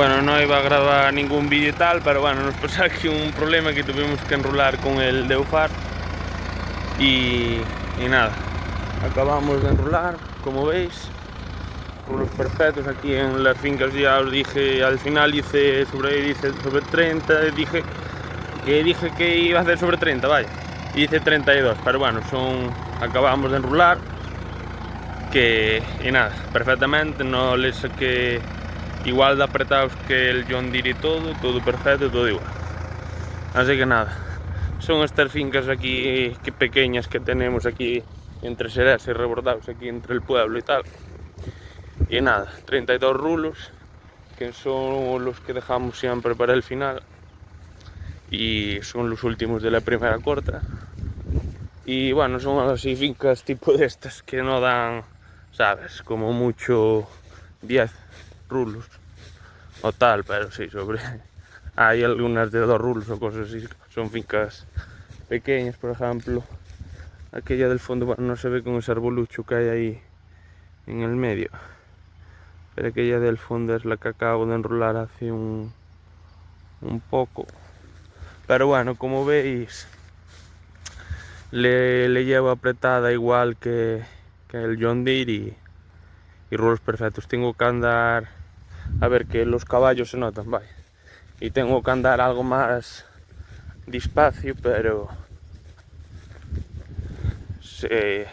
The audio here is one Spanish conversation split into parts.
Bueno, no iba a grabar ningún vídeo y tal, pero bueno, nos pasó aquí un problema que tuvimos que enrular con el Deufar y nada, acabamos de enrular, como veis, rulos perfectos aquí en las fincas. Ya os dije, al final hice sobre 30, dije que iba a hacer sobre 30, vaya, hice 32, pero bueno, acabamos de enrular, y nada, perfectamente, no le saqué igual de apretados que el John Deere y todo perfecto, todo igual. Así que nada, son estas fincas aquí que pequeñas que tenemos aquí entre Serés y Rebordados, aquí entre el pueblo y tal. Y nada, 32 rulos, que son los que dejamos siempre para el final. Y son los últimos de la primera corta. Y bueno, son así fincas tipo de estas que no dan, sabes, como mucho 10 rulos o tal, pero sí, hay algunas de 2 rulos o cosas así. Son fincas pequeñas, por ejemplo, aquella del fondo, bueno, no se ve con ese arbolucho que hay ahí en el medio, pero aquella del fondo es la que acabo de enrolar hace un poco. Pero bueno, como veis, le llevo apretada igual que el John Deere y rulos perfectos. Tengo que andar, a ver, que los caballos se notan, vaya, y tengo que andar algo más despacio, pero se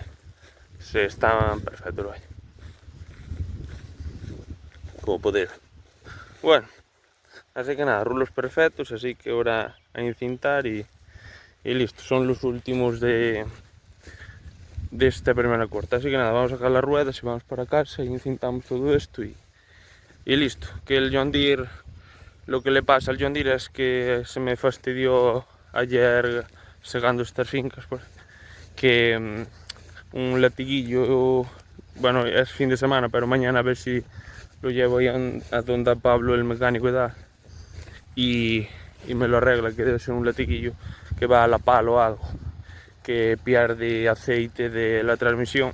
están perfectos, vaya, como podéis ver. Bueno, así que nada, rulos perfectos, así que ahora a encintar y listo. Son los últimos de esta primera corta. Así que nada, vamos a sacar las ruedas y vamos para casa y encintamos todo esto y listo. Que el John Deere, lo que le pasa al John Deere es que se me fastidió ayer segando estas fincas, pues, que un latiguillo, bueno, es fin de semana, pero mañana a ver si lo llevo ahí a donde Pablo, el mecánico, y me lo arregla, que debe ser un latiguillo que va a la pala o algo, que pierde aceite de la transmisión,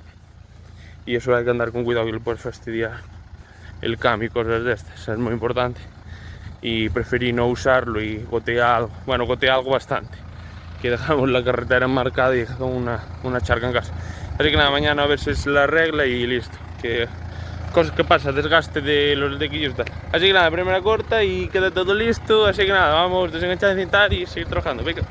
y eso hay que andar con cuidado, que le puedes fastidiar el cambio y cosas de estas. Es muy importante, y preferí no usarlo y gotea algo, bueno, gotea algo bastante, que dejamos la carretera marcada y dejamos una charca en casa. Así que nada, mañana a ver si se la arregla y listo. Que cosas que pasa, desgaste de los lequillos y tal. Así que nada, primera corta y queda todo listo. Así que nada, vamos a desenganchar, encintar y seguir trabajando. Venga.